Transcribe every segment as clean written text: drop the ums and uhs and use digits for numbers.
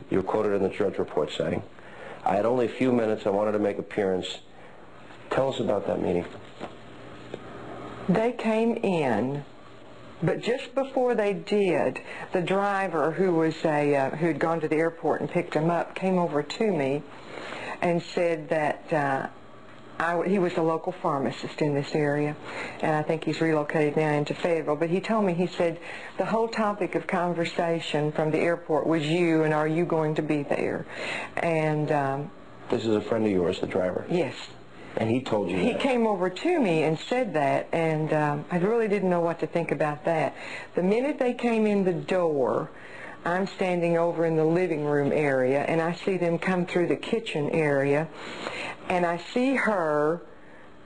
you're quoted in the judge report saying, I had only a few minutes, I wanted to make appearance. Tell us about that meeting. They came in, but just before they did, the driver who had gone to the airport and picked him up came over to me and said that he was a local pharmacist in this area, and I think he's relocated now into Fayetteville. But he told me, he said, the whole topic of conversation from the airport was you, and are you going to be there? And this is a friend of yours, the driver? Yes. And he told you He that? came over to me and said that, and I really didn't know what to think about that. The minute they came in the door, I'm standing over in the living room area, and I see them come through the kitchen area, and I see her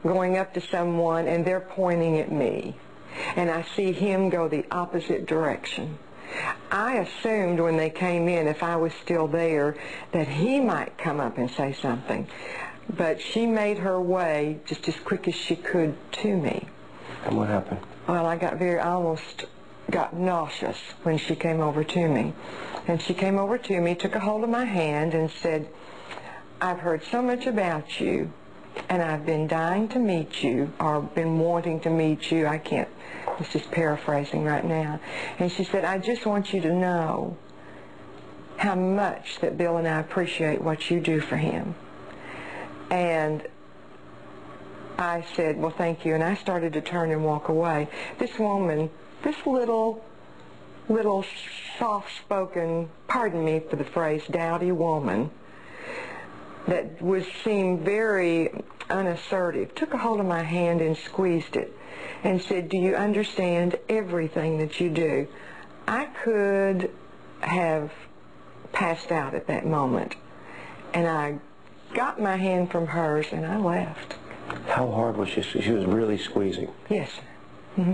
going up to someone, and they're pointing at me. And I see him go the opposite direction. I assumed when they came in, if I was still there, that he might come up and say something. But she made her way just as quick as she could to me. And what happened? Well, I almost got nauseous when she came over to me. And she came over to me, took a hold of my hand, and said, I've heard so much about you, and I've been dying to meet you, or been wanting to meet you. I can't, it's just paraphrasing right now. And she said, I just want you to know how much that Bill and I appreciate what you do for him. And I said, well, thank you. And I started to turn and walk away. This woman, this little soft-spoken, pardon me for the phrase, dowdy woman, that seemed very unassertive, took a hold of my hand and squeezed it and said, do you understand everything that you do? I could have passed out at that moment, and I got my hand from hers and I left. How hard was she? She was really squeezing. Yes.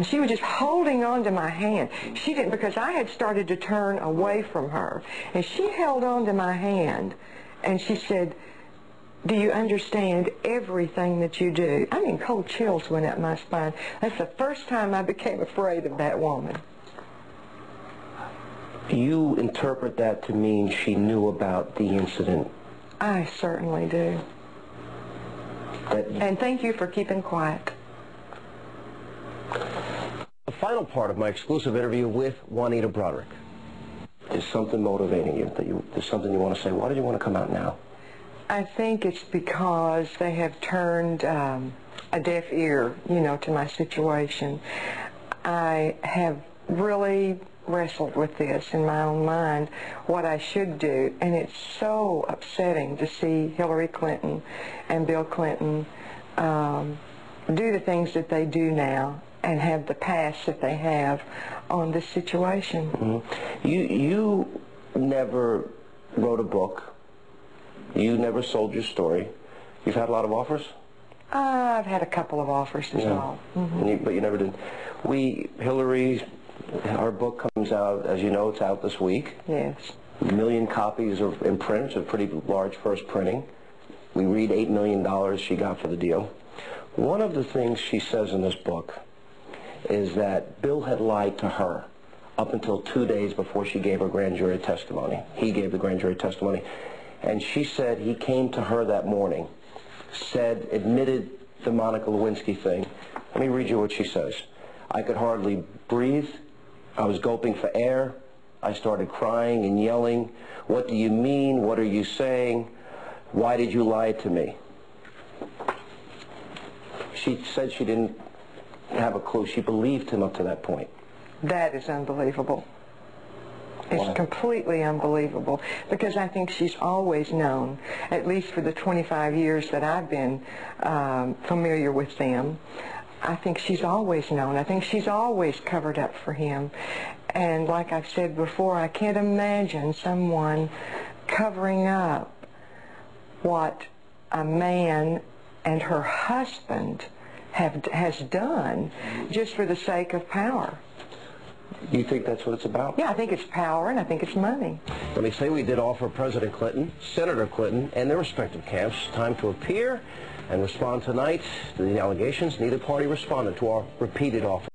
She was just holding on to my hand. She didn't, because I had started to turn away from her, and she held on to my hand, and she said, do you understand everything that you do? I mean, cold chills went up my spine. That's the first time I became afraid of that woman. You interpret that to mean she knew about the incident? I certainly do. And thank you for keeping quiet. The final part of my exclusive interview with Juanita Broaddrick. Is something motivating you? There's something you want to say? Why did you want to come out now? I think it's because they have turned a deaf ear, to my situation. I have really wrestled with this in my own mind, what I should do, and it's so upsetting to see Hillary Clinton and Bill Clinton do the things that they do now and have the past that they have on this situation. Mm-hmm. You never wrote a book. You never sold your story. You've had a lot of offers? I've had a couple of offers as well. Mm-hmm. But you never did. Hillary, our book comes out, as you know, it's out this week. Yes. 1 million copies are in print. It's a pretty large first printing. We read $8 million she got for the deal. One of the things she says in this book is that Bill had lied to her up until 2 days before she gave her grand jury testimony. He gave the grand jury testimony. And she said he came to her that morning, admitted the Monica Lewinsky thing. Let me read you what she says. I could hardly breathe. I was gulping for air. I started crying and yelling. What do you mean? What are you saying? Why did you lie to me? She said she didn't have a clue. She believed him up to that point. That is unbelievable. It's Why? Completely unbelievable, because I think she's always known, at least for the 25 years that I've been familiar with them, I think she's always known. I think she's always covered up for him. And like I've said before, I can't imagine someone covering up what a man and her husband has done just for the sake of power. You think that's what it's about? Yeah, I think it's power, and I think it's money. Let me say we did offer President Clinton, Senator Clinton, and their respective camps time to appear and respond tonight to the allegations. Neither party responded to our repeated offer.